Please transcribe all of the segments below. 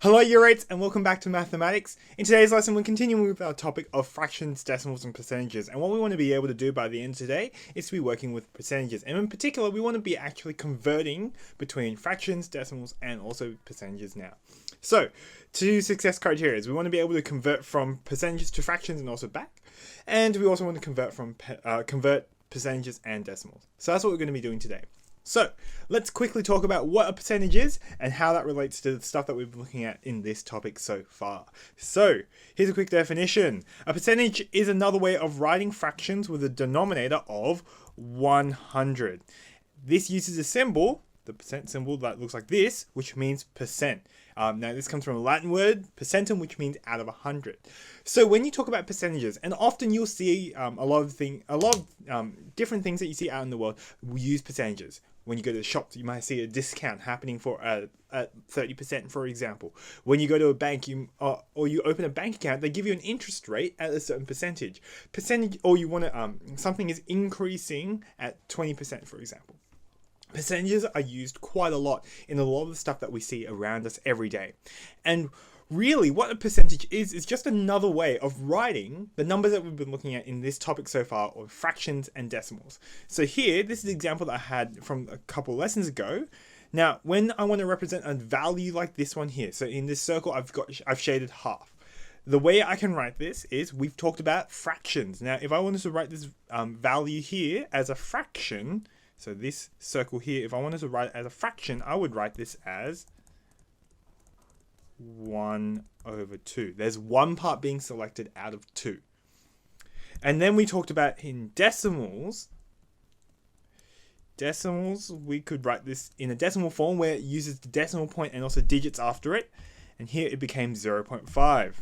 Hello Eurates and welcome back to Mathematics. In today's lesson we're continuing with our topic of fractions, decimals and percentages, and what we want to be able to do by the end of today is to be working with percentages, and in particular we want to be actually converting between fractions, decimals and also percentages now. So, two success criteria is we want to be able to convert from percentages to fractions and also back, and we also want to convert percentages and decimals. So that's what we're going to be doing today. So, let's quickly talk about what a percentage is and how that relates to the stuff that we've been looking at in this topic so far. So, here's a quick definition. A percentage is another way of writing fractions with a denominator of 100. This uses a symbol, the percent symbol that looks like this, which means percent. Now this comes from a Latin word, percentum, which means out of 100. So when you talk about percentages, and often you'll see a lot of different things that you see out in the world use percentages. When you go to the shops, you might see a discount happening for at 30%, for example. When you go to a bank, or you open a bank account, they give you an interest rate at a certain percentage. Or you want to something is increasing at 20%, for example. Percentages are used quite a lot in a lot of the stuff that we see around us every day. And really, what a percentage is just another way of writing the numbers that we've been looking at in this topic so far, of fractions and decimals. So here, this is the example that I had from a couple lessons ago. Now, when I want to represent a value like this one here, so in this circle, I've shaded half. The way I can write this is, we've talked about fractions. Now, if I wanted to write this value here as a fraction, so this circle here, if I wanted to write it as a fraction, I would write this as 1/2. There's one part being selected out of 2. And then we talked about in decimals. Decimals, we could write this in a decimal form where it uses the decimal point and also digits after it. And here it became 0.5.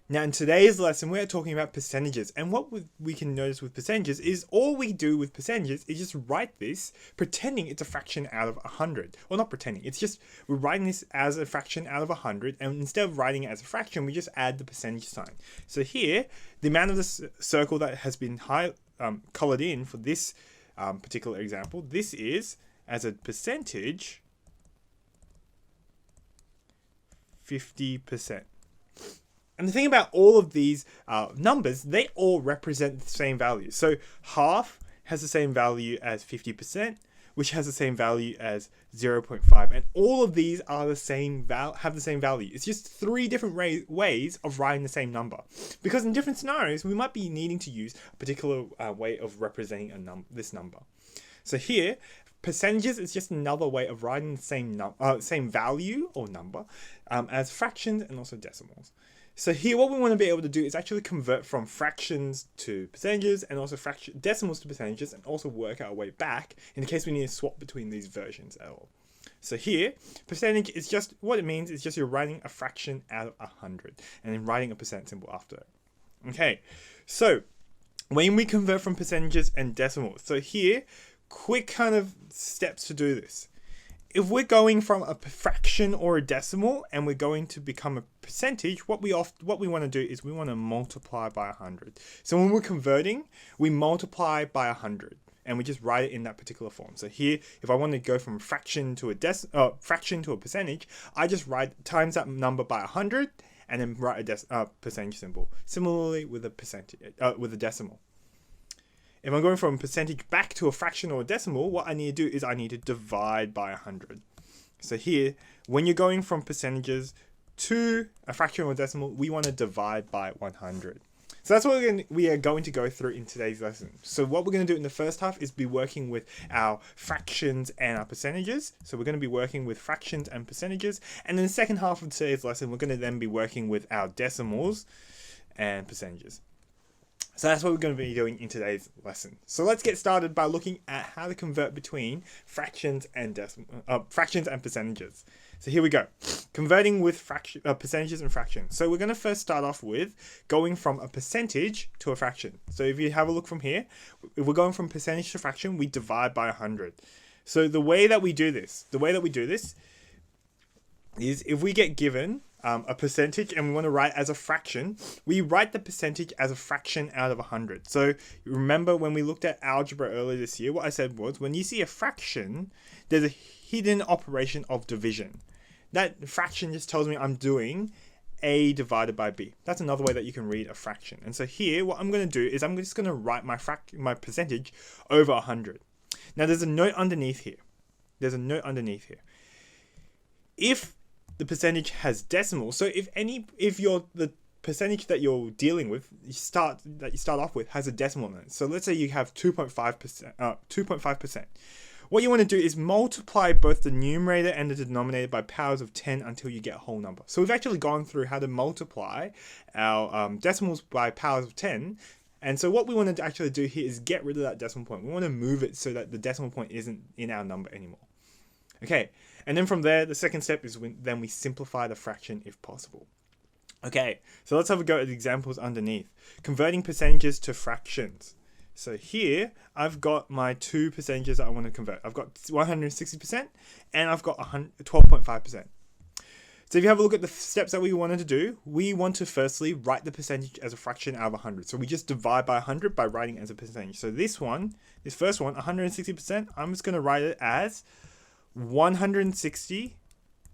Now in today's lesson, we're talking about percentages, and what we can notice with percentages is all we do with percentages is just write this pretending it's a fraction out of 100. Well, not pretending, it's just we're writing this as a fraction out of 100, and instead of writing it as a fraction, we just add the percentage sign. So here, the amount of the circle that has been colored in for this particular example, this is, as a percentage, 50%. And the thing about all of these numbers, they all represent the same value. So half has the same value as 50%, which has the same value as 0.5. And all of these are the same have the same value. It's just 3 different ways of writing the same number. Because in different scenarios, we might be needing to use a particular way of representing this number. So here, percentages is just another way of writing the same value or number as fractions and also decimals. So here, what we want to be able to do is actually convert from fractions to percentages and also decimals to percentages, and also work our way back in the case we need to swap between these versions at all. So here, percentage is just, what it means is just you're writing a fraction out of 100 and then writing a percent symbol after it. Okay, so when we convert from percentages and decimals, so here, quick kind of steps to do this. If we're going from a fraction or a decimal and we're going to become a percentage, what we want to do is we want to multiply by 100. So when we're converting, we multiply by 100 and we just write it in that particular form. So here, if I want to go from a fraction to a percentage, I just write times that number by 100 and then write a percentage symbol. Similarly with a decimal. If I'm going from a percentage back to a fraction or a decimal, what I need to do is I need to divide by 100. So here, when you're going from percentages to a fraction or a decimal, we want to divide by 100. So that's what we are going to go through in today's lesson. So what we're going to do in the first half is be working with our fractions and our percentages. So we're going to be working with fractions and percentages. And in the second half of today's lesson, we're going to then be working with our decimals and percentages. So that's what we're going to be doing in today's lesson. So let's get started by looking at how to convert between fractions and percentages. So here we go. Converting with percentages and fractions. So we're going to first start off with going from a percentage to a fraction. So if you have a look from here, if we're going from percentage to fraction, we divide by 100. So the way that we do this is if we get given a percentage and we want to write as a fraction, we write the percentage as a fraction out of 100. So remember when we looked at algebra earlier this year, what I said was when you see a fraction, there's a hidden operation of division. That fraction just tells me I'm doing a divided by b. That's another way that you can read a fraction. And so here, what I'm going to do is I'm just going to write my percentage over 100. Now there's a note underneath here. If the percentage has decimals, so if the percentage that you're dealing with, you start off with, has a decimal in it. So let's say you have 2.5%. What you want to do is multiply both the numerator and the denominator by powers of 10 until you get a whole number. So we've actually gone through how to multiply our decimals by powers of 10. And so what we want to actually do here is get rid of that decimal point. We want to move it so that the decimal point isn't in our number anymore. Okay, and then from there, the second step is then we simplify the fraction if possible. Okay, so let's have a go at the examples underneath. Converting percentages to fractions. So here, I've got my two percentages that I want to convert. I've got 160% and I've got 12.5%. So if you have a look at the steps that we wanted to do, we want to firstly write the percentage as a fraction out of 100. So we just divide by 100 by writing it as a percentage. So this first one, 160%, I'm just going to write it as 160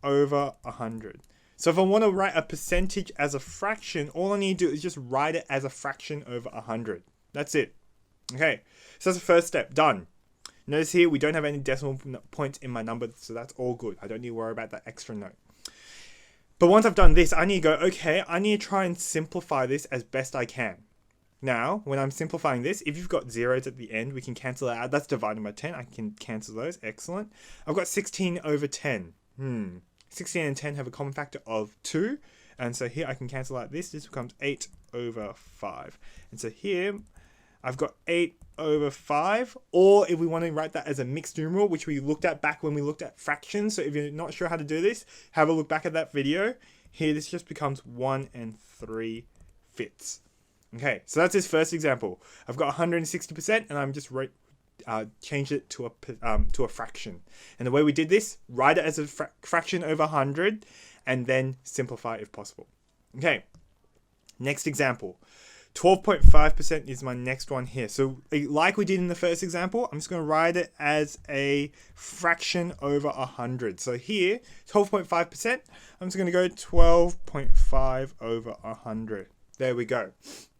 over 100. So if I want to write a percentage as a fraction, all I need to do is just write it as a fraction over 100. That's it. Okay, so that's the first step, done. Notice here, we don't have any decimal points in my number, so that's all good. I don't need to worry about that extra note. But once I've done this, I need to go, okay, I need to try and simplify this as best I can. Now, when I'm simplifying this, if you've got zeros at the end, we can cancel it out. That's divided by 10. I can cancel those. Excellent. I've got 16 over 10. 16 and 10 have a common factor of 2. And so here I can cancel out this. This becomes 8 over 5. And so here I've got 8 over 5. Or if we want to write that as a mixed numeral, which we looked at back when we looked at fractions. So if you're not sure how to do this, have a look back at that video. Here, this just becomes 1 3/5. Okay, so that's his first example. I've got 160% and I'm just changed it to a fraction. And the way we did this, write it as a fraction over 100 and then simplify if possible. Okay, next example. 12.5% is my next one here. So like we did in the first example, I'm just going to write it as a fraction over 100. So here, 12.5%, I'm just going to go 12.5 over 100. There we go.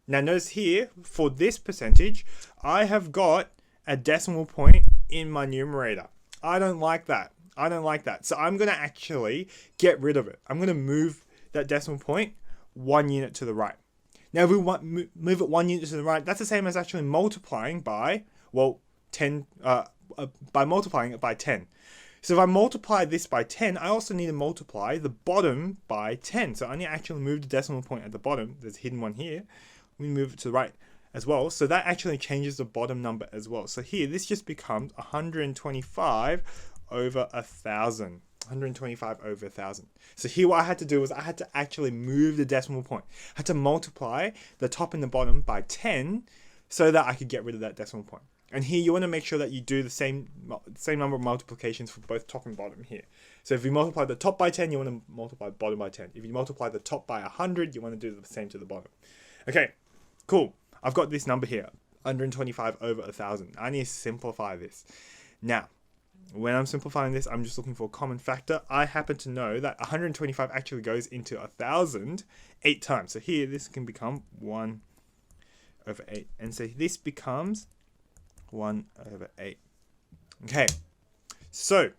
Now notice here, for this percentage, I have got a decimal point in my numerator. I don't like that. So I'm going to actually get rid of it. I'm going to move that decimal point 1 unit to the right. Now if we want move it 1 unit to the right, that's the same as actually multiplying by, by multiplying it by 10. So if I multiply this by 10, I also need to multiply the bottom by 10. So I need to actually move the decimal point at the bottom. There's a hidden one here. We move it to the right as well. So that actually changes the bottom number as well. So here, this just becomes 125 over 1,000. 125 over 1,000. So here what I had to do was I had to actually move the decimal point. I had to multiply the top and the bottom by 10 so that I could get rid of that decimal point. And here you want to make sure that you do the same number of multiplications for both top and bottom here. So if you multiply the top by 10, you want to multiply the bottom by 10. If you multiply the top by 100, you want to do the same to the bottom. Okay, cool. I've got this number here, 125 over 1,000. I need to simplify this. Now, when I'm simplifying this, I'm just looking for a common factor. I happen to know that 125 actually goes into 1,000 8 times. So here, this can become 1 over 8. And so this becomes 1 over 8. Okay, so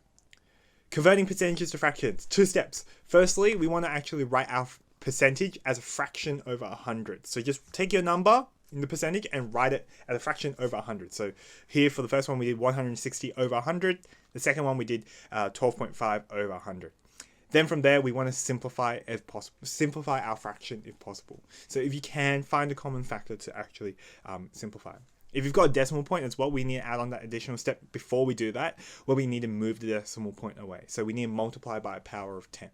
converting percentages to fractions. 2 steps. Firstly, we want to actually write our percentage as a fraction over 100. So just take your number in the percentage and write it as a fraction over 100. So here for the first one we did 160 over 100. The second one we did 12.5 over 100. Then from there we want to simplify if possible. Simplify our fraction if possible. So if you can, find a common factor to actually simplify. If you've got a decimal point as well, we need to add on that additional step before we do that, where we need to move the decimal point away. So we need to multiply by a power of 10.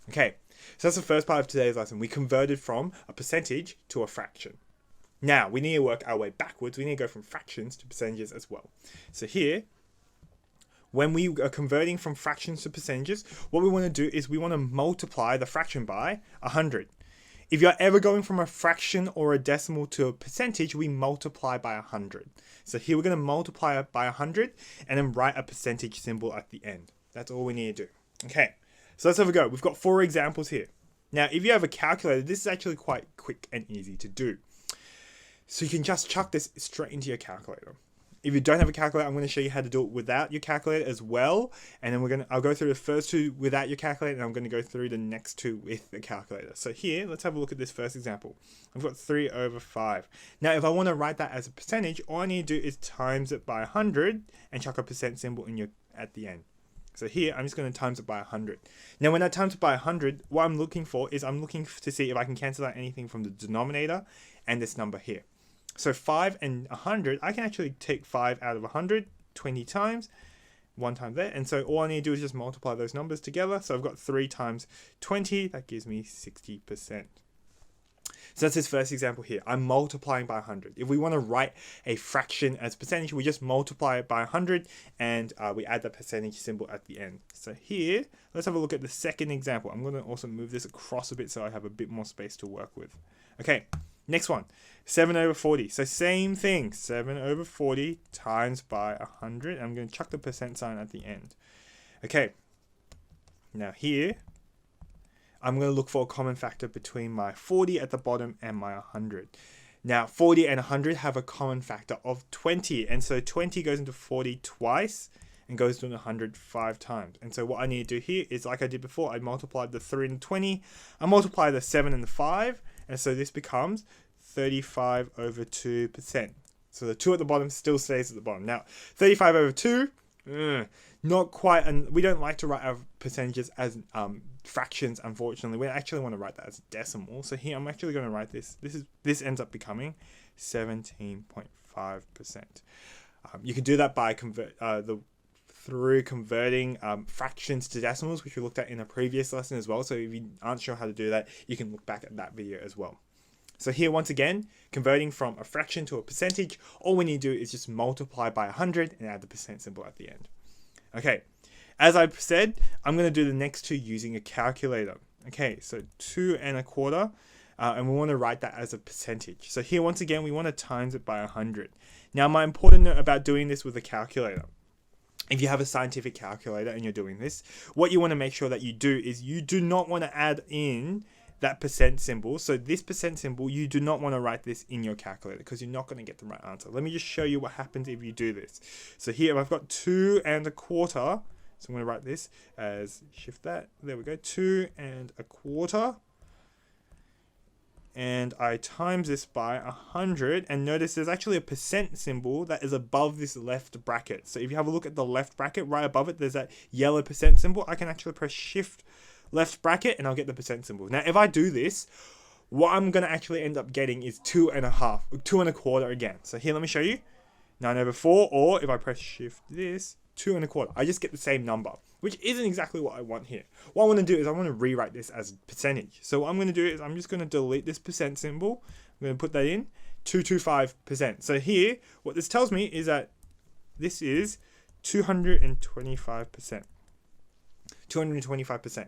Okay, so that's the first part of today's lesson. We converted from a percentage to a fraction. Now, we need to work our way backwards. We need to go from fractions to percentages as well. So here, when we are converting from fractions to percentages, what we want to do is we want to multiply the fraction by 100. If you're ever going from a fraction or a decimal to a percentage, we multiply by 100. So here we're going to multiply it by 100 and then write a percentage symbol at the end. That's all we need to do. Okay, So let's have a go. We've got 4 examples here. Now, if you have a calculator, this is actually quite quick and easy to do. So you can just chuck this straight into your calculator. If you don't have a calculator, I'm going to show you how to do it without your calculator as well. And then I'll go through the first 2 without your calculator, and I'm going to go through the next 2 with the calculator. So here, let's have a look at this first example. I've got 3/5. Now, if I want to write that as a percentage, all I need to do is times it by 100 and chuck a percent symbol at the end. So here, I'm just going to times it by 100. Now, when I times it by 100, what I'm looking for is I'm looking to see if I can cancel out anything from the denominator and this number here. So 5 and 100, I can actually take 5 out of 100 20 times, 1 time there. And so all I need to do is just multiply those numbers together. So I've got 3 times 20, that gives me 60%. So that's this first example here. I'm multiplying by 100. If we want to write a fraction as percentage, we just multiply it by 100 and we add the percentage symbol at the end. So here, let's have a look at the second example. I'm going to also move this across a bit so I have a bit more space to work with. Okay, next one, 7/40. So same thing, 7/40 times by 100. I'm going to chuck the percent sign at the end. Okay, now here, I'm going to look for a common factor between my 40 at the bottom and my 100. Now, 40 and 100 have a common factor of 20. And so 20 goes into 40 twice and goes into 100 5 times. And so what I need to do here is, like I did before, I multiplied the 3 and the 20. I multiply the 7 and the 5. And so this becomes 35/2%. So the 2 at the bottom still stays at the bottom. Now, 35/2, not quite, and we don't like to write our percentages as fractions, unfortunately. We actually want to write that as a decimal. So here I'm actually going to write this. This ends up becoming 17.5%. You can do that by through converting fractions to decimals, which we looked at in a previous lesson as well. So if you aren't sure how to do that, you can look back at that video as well. So here, once again, converting from a fraction to a percentage, all we need to do is just multiply by 100 and add the percent symbol at the end. Okay, as I've said, I'm going to do the next 2 using a calculator. Okay, so 2¼ and we want to write that as a percentage. So here, once again, we want to times it by 100. Now, my important note about doing this with a calculator: if you have a scientific calculator and you're doing this, what you want to make sure that you do is you do not want to add in that percent symbol. So this percent symbol, you do not want to write this in your calculator because you're not going to get the right answer. Let me just show you what happens if you do this. So here I've got 2¼ So I'm going to write this as, shift that, there we go, 2¼ and I times this by 100, and notice there's actually a percent symbol that is above this left bracket. So if you have a look at the left bracket, right above it, there's that yellow percent symbol. I can actually press shift left bracket and I'll get the percent symbol. Now, if I do this, what I'm going to actually end up getting is 2¼ again. So here, let me show you. 9/4, or if I press shift this, 2¼ I just get the same number, which isn't exactly what I want here. What I want to do is I want to rewrite this as percentage. So what I'm going to do is I'm just going to delete this percent symbol. I'm going to put that in 225%. So here, what this tells me is that this is 225%. 225%.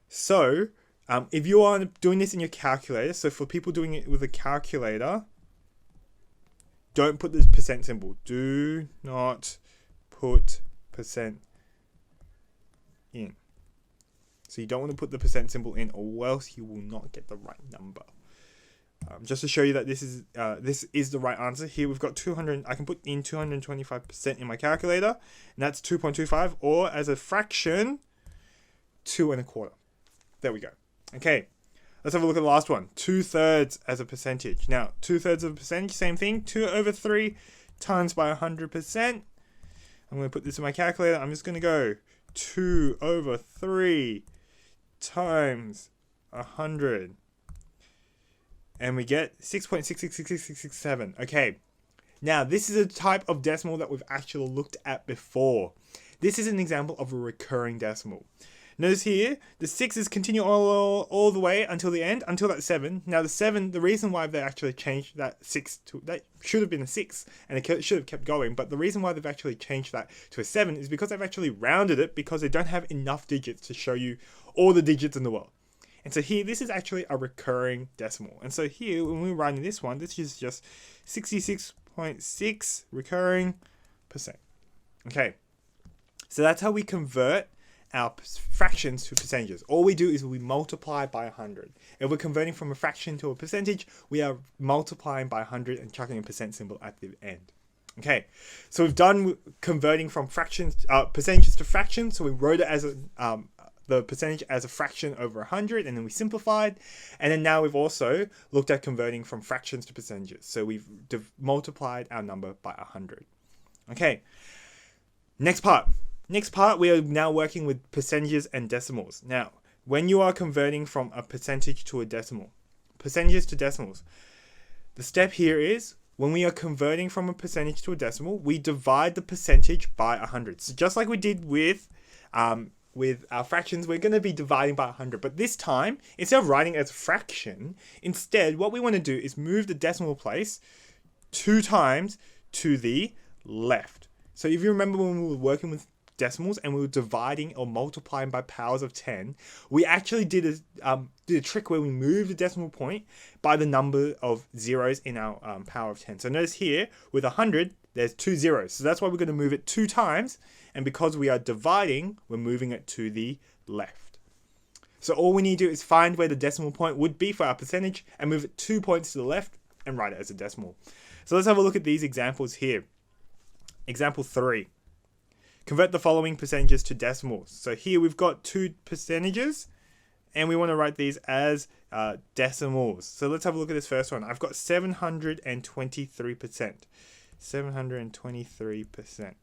So if you are doing this in your calculator, so for people doing it with a calculator, don't put this percent symbol. Do not put percent in. So you don't want to put the percent symbol in, or else you will not get the right number. Just to show you that this is the right answer. Here we've got 200. I can put in 225% in my calculator, and that's 2.25, or as a fraction, 2¼ There we go. Okay, let's have a look at the last one. 2/3 as a percentage. Now, 2/3 of a percentage, same thing. 2/3 times by 100%. I'm going to put this in my calculator. I'm just going to go 2/3 times 100. And we get 6.666667. Okay, now this is a type of decimal that we've actually looked at before. This is an example of a recurring decimal. Notice here, the 6's continue all the way until the end, until that 7. Now the 7, the reason why they actually changed that 6 to, that should have been a 6, and it should have kept going, but the reason why they've actually changed that to a 7 is because they've actually rounded it, because they don't have enough digits to show you all the digits in the world. And so here, this is actually a recurring decimal. And so here, when we're writing this one, this is just 66.6 recurring %. Okay, so that's how we convert our fractions to percentages. All we do is we multiply by 100. If we're converting from a fraction to a percentage, we are multiplying by 100 and chucking a percent symbol at the end. Okay, so we've done converting from fractions, percentages to fractions. So we wrote it as the percentage as a fraction over 100, and then we simplified. And then now we've also looked at converting from fractions to percentages. So we've multiplied our number by 100. Okay, next part. Next part, we are now working with percentages and decimals. Now, when you are converting from a percentage to a decimal, percentages to decimals, the step here is when we are converting from a percentage to a decimal, we divide the percentage by 100. So just like we did with our fractions, we're going to be dividing by 100. But this time, instead of writing it as a fraction, instead, what we want to do is move the decimal place 2 times to the left. So if you remember when we were working with decimals and we were dividing or multiplying by powers of 10, we actually did a trick where we moved the decimal point by the number of zeros in our power of 10. So notice here with 100, there's 2 zeros. So that's why we're going to move it 2 times. And because we are dividing, we're moving it to the left. So all we need to do is find where the decimal point would be for our percentage and move it 2 points to the left and write it as a decimal. So let's have a look at these examples here. Example 3. Convert the following percentages to decimals. So here we've got 2 percentages and we want to write these as decimals. So let's have a look at this first one. I've got 723%. 723%.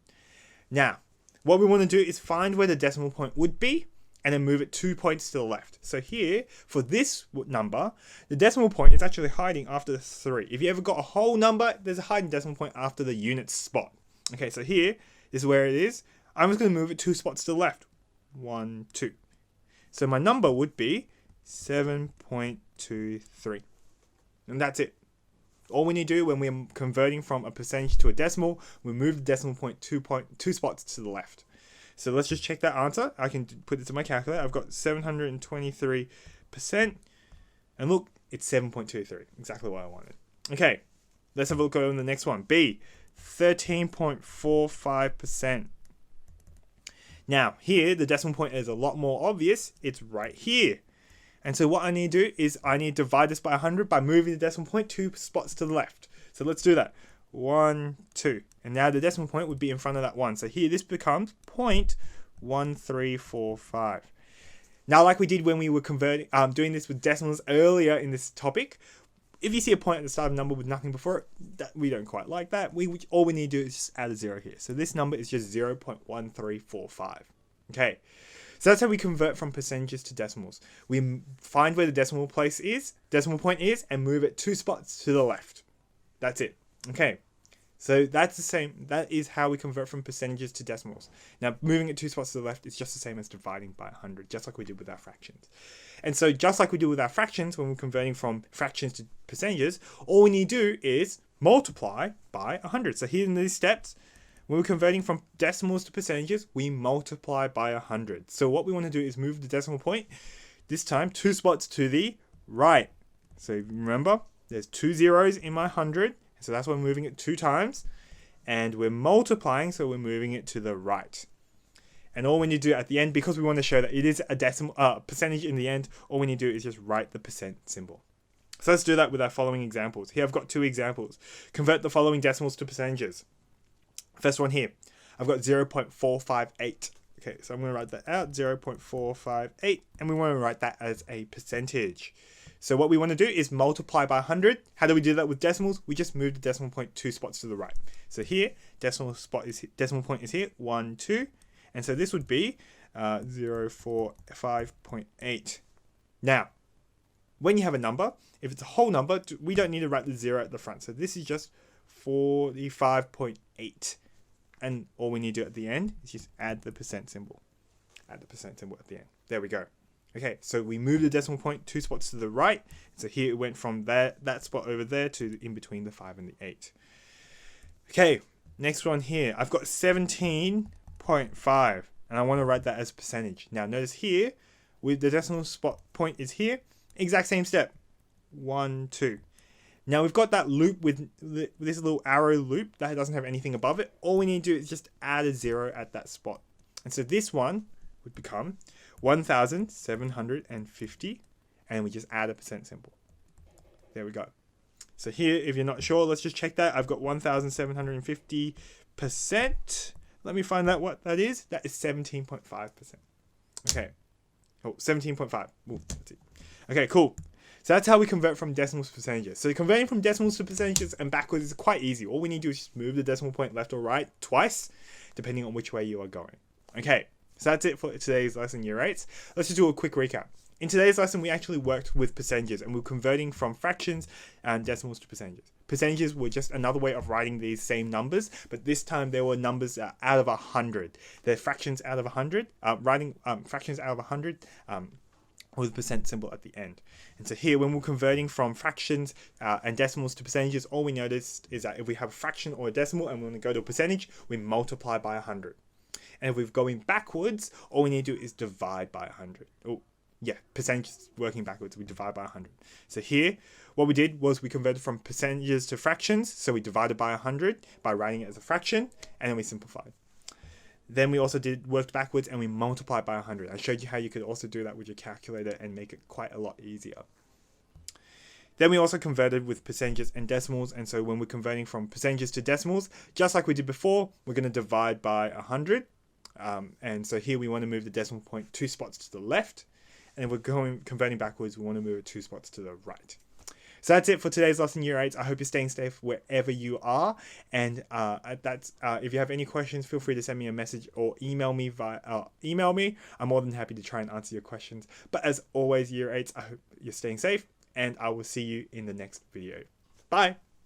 Now, what we want to do is find where the decimal point would be and then move it 2 points to the left. So here, for this number, the decimal point is actually hiding after the 3. If you ever got a whole number, there's a hiding decimal point after the unit spot. Okay, so here, this is where it is. I'm just going to move it 2 spots to the left. 1, 2. So my number would be 7.23. And that's it. All we need to do when we're converting from a percentage to a decimal, we move the decimal point 2 spots to the left. So let's just check that answer. I can put it to my calculator. I've got 723%. And look, it's 7.23. Exactly what I wanted. Okay, let's have a look on the next one. B, 13.45%. Now, here, the decimal point is a lot more obvious. It's right here. And so what I need to do is I need to divide this by 100 by moving the decimal point 2 spots to the left. So let's do that. 1, 2. And now the decimal point would be in front of that 1. So here this becomes 0.1345. Now, like we did when we were doing this with decimals earlier in this topic, if you see a point at the start of a number with nothing before it, we don't quite like that. All we need to do is just add a 0 here. So this number is just 0.1345. Okay. So that's how we convert from percentages to decimals. We find where the decimal point is, and move it 2 spots to the left. That's it. Okay. So that's the same. That is how we convert from percentages to decimals. Now, moving it 2 spots to the left is just the same as dividing by 100, just like we did with our fractions. And so just like we do with our fractions, when we're converting from fractions to percentages, all we need to do is multiply by 100. So here in these steps, when we're converting from decimals to percentages, we multiply by 100. So what we want to do is move the decimal point, this time 2 spots to the right. So remember, there's 2 zeros in my 100. So that's why we're moving it 2 times. And we're multiplying, so we're moving it to the right. And all we need to do at the end, because we want to show that it is a decimal percentage in the end, all we need to do is just write the percent symbol. So let's do that with our following examples. Here I've got 2 examples. Convert the following decimals to percentages. First one here, I've got 0.458. Okay, so I'm going to write that out, 0.458, and we want to write that as a percentage. So what we want to do is multiply by 100. How do we do that with decimals? We just move the decimal point 2 spots to the right. So here, decimal point is here, 1, 2, and so this would be 0.45.8. Now, when you have a number, if it's a whole number, we don't need to write the 0 at the front. So this is just 45.8. And all we need to do at the end is just add the percent symbol. Add the percent symbol at the end. There we go. Okay, so we move the decimal point 2 spots to the right. So here it went from that spot over there to in between the 5 and the 8. Okay, next one here. I've got 17.5. And I want to write that as a percentage. Now notice here, with the decimal spot point is here. Exact same step. 1, 2. Now we've got that loop with this little arrow loop that doesn't have anything above it. All we need to do is just add a 0 at that spot. And so this one would become 1,750, and we just add a percent symbol. There we go. So here, if you're not sure, let's just check that. I've got 1,750%. Let me find out what that is. That is 17.5%. Okay. Oh, 17.5. Ooh, that's it. Okay, cool. So that's how we convert from decimals to percentages. So converting from decimals to percentages and backwards is quite easy. All we need to do is just move the decimal point left or right twice, depending on which way you are going. Okay, so that's it for today's lesson, Year 8. Let's just do a quick recap. In today's lesson, we actually worked with percentages and we're converting from fractions and decimals to percentages. Percentages were just another way of writing these same numbers, but this time they were numbers out of 100. They're fractions out of 100, writing fractions out of 100 with a percent symbol at the end. And so here, when we're converting from fractions and decimals to percentages, all we noticed is that if we have a fraction or a decimal and we want to go to a percentage, we multiply by 100. And if we're going backwards, all we need to do is divide by 100. Oh, yeah, percentages working backwards, we divide by 100. So here, what we did was we converted from percentages to fractions. So we divided by 100 by writing it as a fraction, and then we simplified. Then we also worked backwards and we multiplied by 100. I showed you how you could also do that with your calculator and make it quite a lot easier. Then we also converted with percentages and decimals. And so when we're converting from percentages to decimals, just like we did before, we're going to divide by 100. And so here we want to move the decimal point 2 spots to the left. And if we're converting backwards, we want to move it 2 spots to the right. So that's it for today's lesson, Year 8. I hope you're staying safe wherever you are. And if you have any questions, feel free to send me a message or email me I'm more than happy to try and answer your questions. But as always, Year 8, I hope you're staying safe, and I will see you in the next video. Bye.